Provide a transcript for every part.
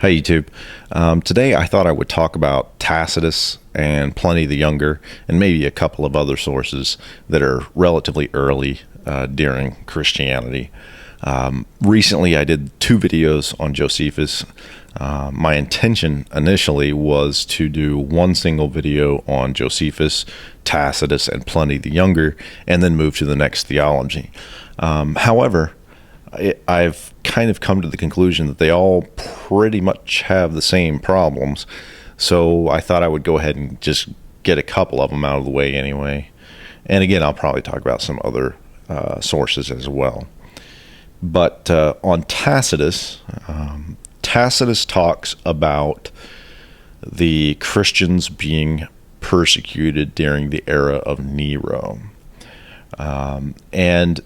Hey YouTube. Today I thought I would talk about Tacitus and Pliny the Younger and maybe a couple of other sources that are relatively early during Christianity. Recently I did 2 videos on Josephus. My intention initially was to do one single video on Josephus, Tacitus, and Pliny the Younger and then move to the next theology. However, I've kind of come to the conclusion that they all pretty much have the same problems, so I thought I would go ahead and just get a couple of them out of the way anyway. And again, I'll probably talk about some other sources as well. But on Tacitus, Tacitus talks about the Christians being persecuted during the era of Nero. And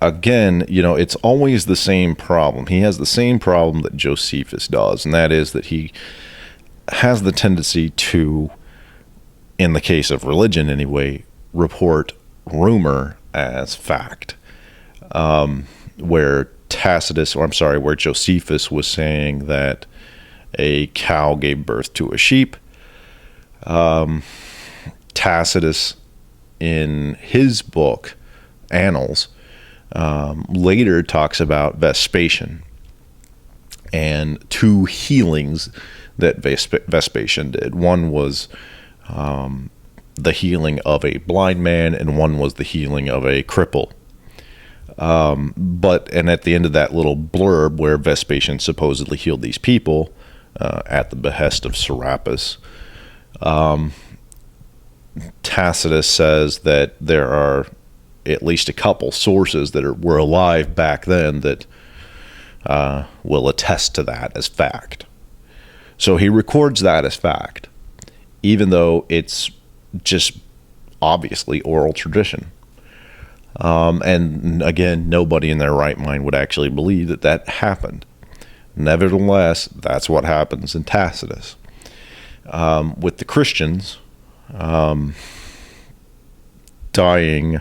again, it's always the same problem. He has the same problem that Josephus does, and that is that he has the tendency to, in the case of religion anyway, report rumor as fact. Where Josephus was saying that a cow gave birth to a sheep, Tacitus, in his book, Annals, later talks about Vespasian and 2 healings that Vespasian did. One was the healing of a blind man, and one was the healing of a cripple. And at the end of that little blurb where Vespasian supposedly healed these people at the behest of Serapis, Tacitus says that there are at least a couple sources that were alive back then that will attest to that as fact. So he records that as fact, even though it's just obviously oral tradition. And again, nobody in their right mind would actually believe that that happened. Nevertheless, that's what happens in Tacitus. With the Christians dying,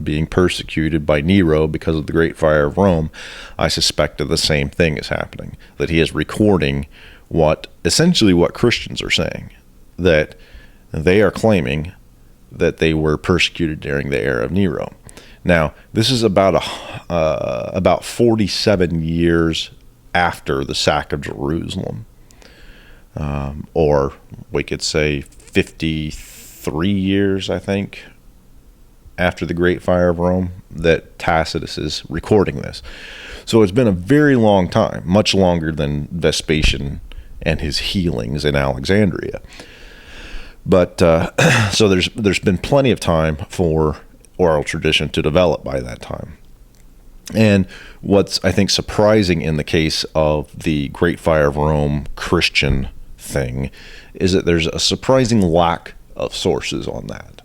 being persecuted by Nero because of the Great Fire of Rome, I suspect that the same thing is happening, that he is recording essentially what Christians are saying, that they are claiming that they were persecuted during the era of Nero. Now, this is about 47 years after the sack of Jerusalem, or we could say 53 years, I think, after the Great Fire of Rome, that Tacitus is recording this. So it's been a very long time, much longer than Vespasian and his healings in Alexandria. But so there's been plenty of time for oral tradition to develop by that time. And what's, I think, surprising in the case of the Great Fire of Rome Christian thing is that there's a surprising lack of sources on that.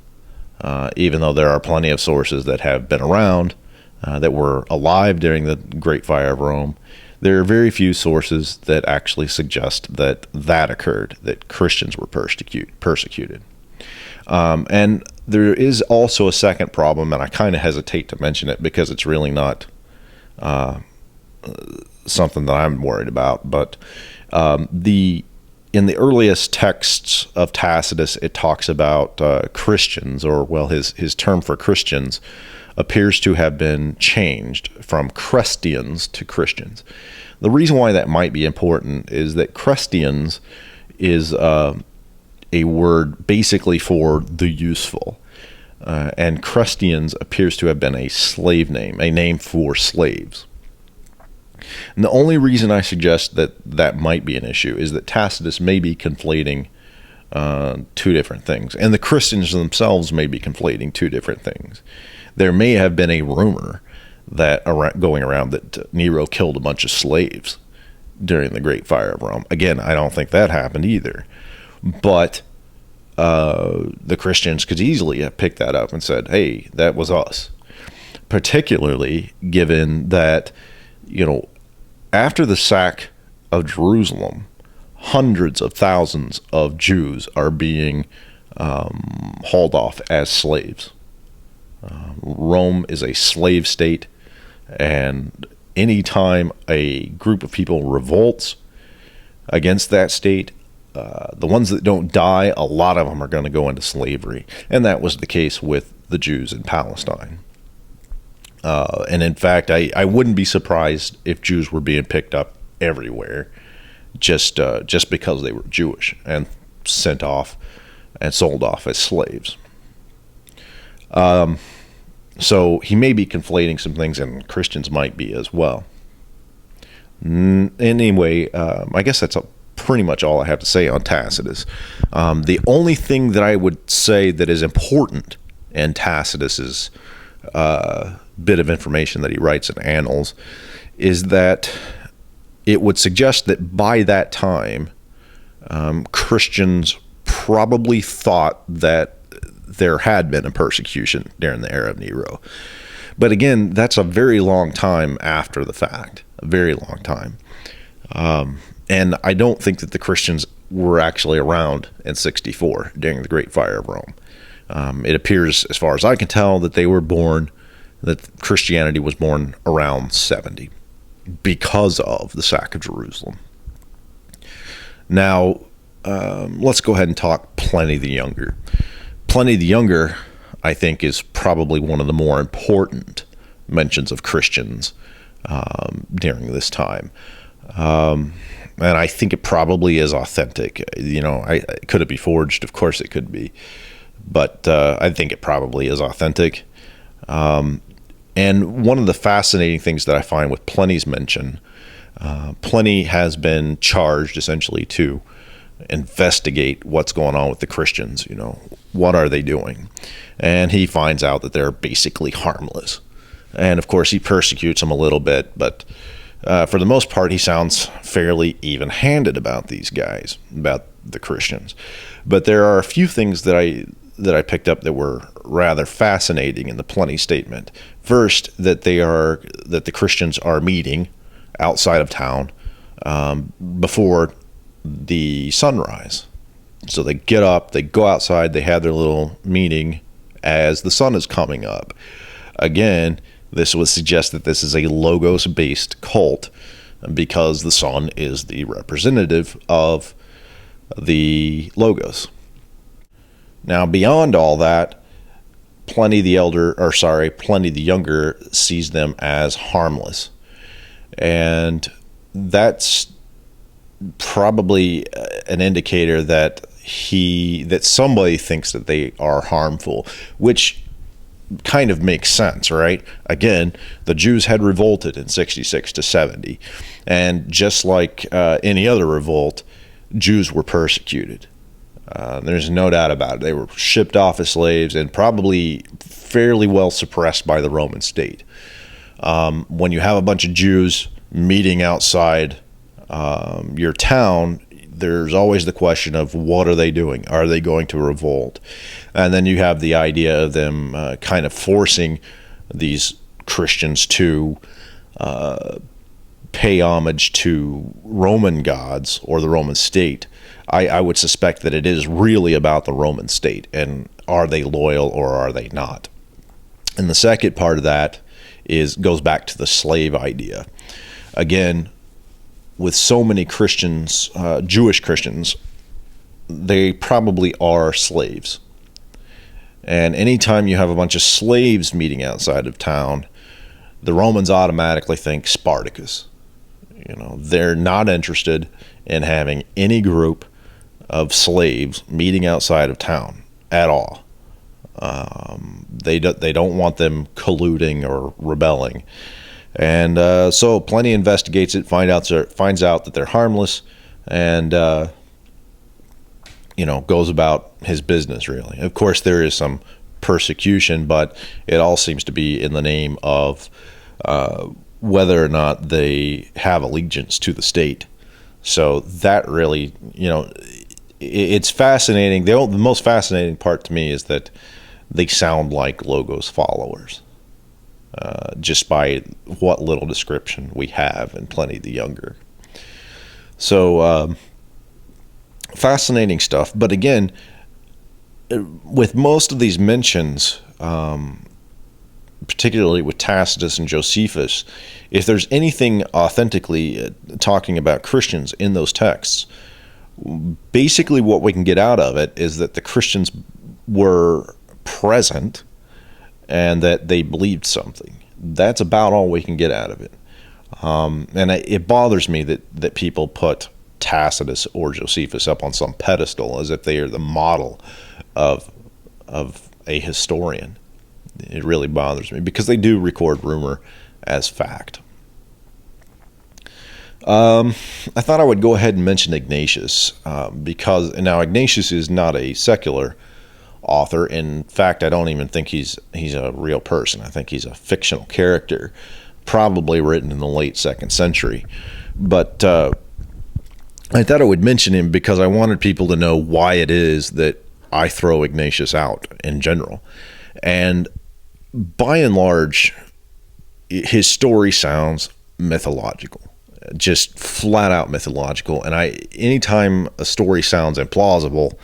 Even though there are plenty of sources that have been around, that were alive during the Great Fire of Rome, there are very few sources that actually suggest that that occurred, that Christians were persecuted. And there is also a second problem, and I kind of hesitate to mention it because it's really not something that I'm worried about. But in the earliest texts of Tacitus, it talks about Christians, his term for Christians appears to have been changed from Christians to Christians. The reason why that might be important is that Christians is a word basically for the useful, and Christians appears to have been a slave name, a name for slaves. And the only reason I suggest that that might be an issue is that Tacitus may be conflating 2 different things, and the Christians themselves may be conflating 2 different things. There may have been a rumor that going around that Nero killed a bunch of slaves during the Great Fire of Rome. Again, I don't think that happened either. But the Christians could easily have picked that up and said, hey, that was us. Particularly given that, after the sack of Jerusalem, hundreds of thousands of Jews are being hauled off as slaves. Rome is a slave state, and anytime a group of people revolts, against that state. The ones that don't die, a lot of them are going to go into slavery. And that was the case with the Jews in Palestine. And in fact, I wouldn't be surprised if Jews were being picked up everywhere just because they were Jewish and sent off and sold off as slaves. So he may be conflating some things, and Christians might be as well. Anyway, I guess that's pretty much all I have to say on Tacitus. The only thing that I would say that is important in Tacitus's bit of information that he writes in Annals is that it would suggest that by that time, Christians probably thought that there had been a persecution during the era of Nero. But again, that's a very long time after the fact, a very long time. And I don't think that the Christians were actually around in 64 during the Great Fire of Rome. It appears, as far as I can tell, that Christianity was born around 70 because of the sack of Jerusalem. Now, let's go ahead and talk Pliny the Younger. Pliny the Younger, I think, is probably one of the more important mentions of Christians during this time. And I think it probably is authentic. Could it be forged? Of course it could be. But I think it probably is authentic. And one of the fascinating things that I find with Pliny's mention, Pliny has been charged essentially to investigate what's going on with the Christians. What are they doing? And he finds out that they're basically harmless. And of course he persecutes them a little bit, but for the most part he sounds fairly even-handed about these guys, about the Christians. But there are a few things that I picked up that were rather fascinating in the Pliny statement. First, that the Christians are meeting outside of town before the sunrise. So they get up, they go outside, they have their little meeting as the sun is coming up. Again, this would suggest that this is a logos-based cult because the sun is the representative of the logos. Now, beyond all that, Pliny the Younger sees them as harmless. And that's probably an indicator that somebody thinks that they are harmful, which kind of makes sense, right? Again, the Jews had revolted in 66 to 70, and just like any other revolt, Jews were persecuted. There's no doubt about it. They were shipped off as slaves and probably fairly well suppressed by the Roman state. When you have a bunch of Jews meeting outside your town, there's always the question of what are they doing? Are they going to revolt? And then you have the idea of them kind of forcing these Christians to pay homage to Roman gods or the Roman state. I would suspect that it is really about the Roman state, and are they loyal or are they not? And the second part of that goes back to the slave idea. Again, with so many Christians, Jewish Christians, they probably are slaves. And anytime you have a bunch of slaves meeting outside of town, the Romans automatically think Spartacus. They're not interested in having any group of slaves meeting outside of town at all. They don't want them colluding or rebelling. And so Pliny investigates it, finds out that they're harmless, and goes about his business, really. Of course, there is some persecution, but it all seems to be in the name of whether or not they have allegiance to the state. So that really, it's fascinating. The most fascinating part to me is that they sound like Logos followers. Just by what little description we have in Pliny the Younger. So, fascinating stuff. But again, with most of these mentions, particularly with Tacitus and Josephus, if there's anything authentically talking about Christians in those texts, basically what we can get out of it is that the Christians were present and that they believed something. That's about all we can get out of it. And it bothers me that people put Tacitus or Josephus up on some pedestal as if they are the model of a historian. It really bothers me because they do record rumor as fact. I thought I would go ahead and mention Ignatius because now Ignatius is not a secular author. In fact, I don't even think he's a real person. I think he's a fictional character, probably written in the late 2nd century. But I thought I would mention him because I wanted people to know why it is that I throw Ignatius out in general. And by and large, his story sounds mythological, just flat out mythological. And anytime a story sounds implausible,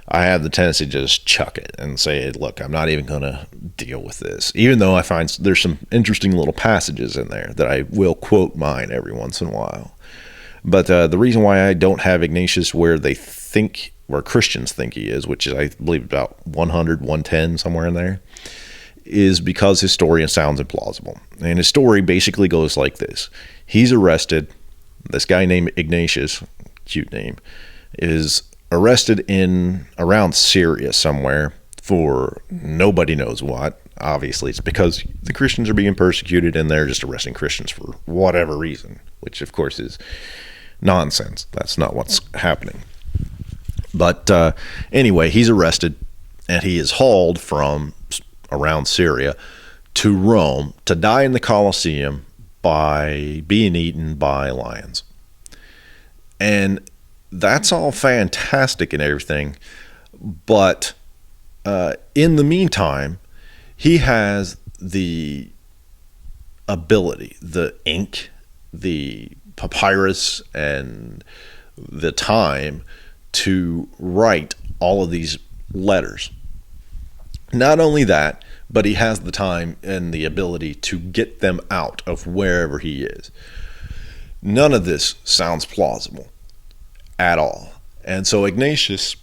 I have the tendency to just chuck it and say, look, I'm not even going to deal with this, even though I find there's some interesting little passages in there that I will quote mine every once in a while. But the reason why I don't have Ignatius where Christians think he is, which is, I believe, about 100, 110, somewhere in there, is because his story sounds implausible. And his story basically goes like this. He's arrested. This guy named Ignatius, cute name, is arrested in around Ceres somewhere for nobody knows what. Obviously, it's because the Christians are being persecuted and they're just arresting Christians for whatever reason, which, of course, is nonsense. That's not what's happening. But anyway, he's arrested and he is hauled from around Syria to Rome to die in the Colosseum by being eaten by lions. And that's all fantastic and everything, but in the meantime, he has the ability, the ink, the papyrus, and the time to write all of these letters. Not only that, but he has the time and the ability to get them out of wherever he is. None of this sounds plausible at all. And so Ignatius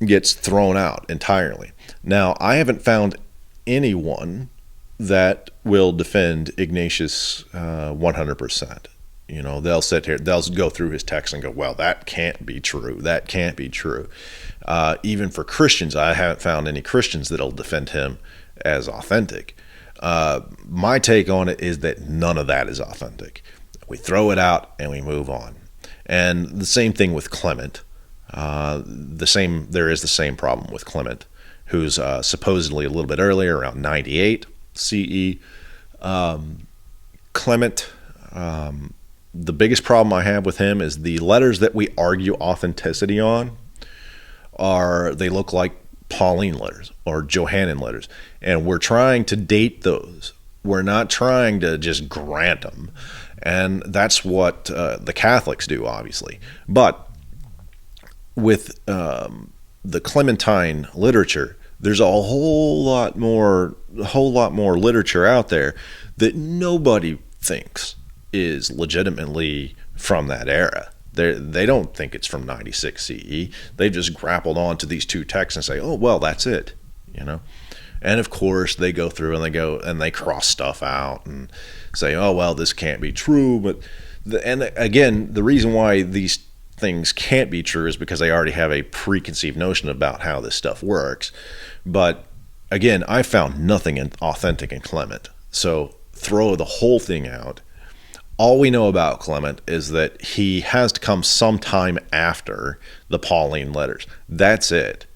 gets thrown out entirely. Now, I haven't found anyone that will defend Ignatius 100%. You know, they'll sit here, they'll go through his text and go, well, that can't be true. That can't be true. Even for Christians, I haven't found any Christians that'll defend him as authentic. My take on it is that none of that is authentic. We throw it out and we move on. And the same thing with Clement. There is the same problem with Clement, who's supposedly a little bit earlier, around 98 CE. Clement, the biggest problem I have with him is the letters that we argue authenticity on they look like Pauline letters or Johannine letters, and we're trying to date those. We're not trying to just grant them, and that's what the Catholics do, obviously. But with the Clementine literature, there's a whole lot more literature out there that nobody thinks is legitimately from that era. They don't think it's from 96 CE. They've just grappled onto these two texts and say, oh, well, that's it, you know. And of course, they go through and they cross stuff out and say, oh, well, this can't be true. But again, the reason why these things can't be true is because they already have a preconceived notion about how this stuff works. But again, I found nothing authentic in Clement. So throw the whole thing out. All we know about Clement is that he has to come sometime after the Pauline letters. That's it.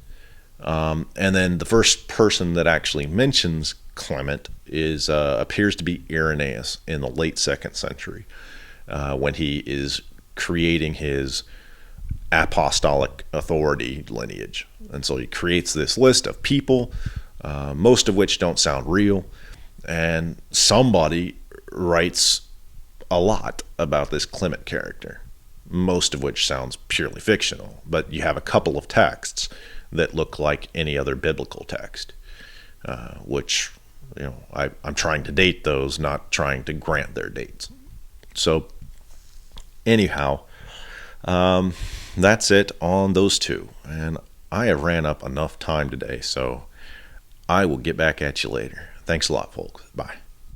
And then the first person that actually mentions Clement appears to be Irenaeus in the late 2nd century, when he is creating his apostolic authority lineage. And so he creates this list of people, most of which don't sound real, and somebody writes a lot about this Clement character, most of which sounds purely fictional. But you have a couple of texts that look like any other biblical text, which I'm trying to date those, not trying to grant their dates. So anyhow, that's it on those two. And I have ran up enough time today, so I will get back at you later. Thanks a lot, folks. Bye.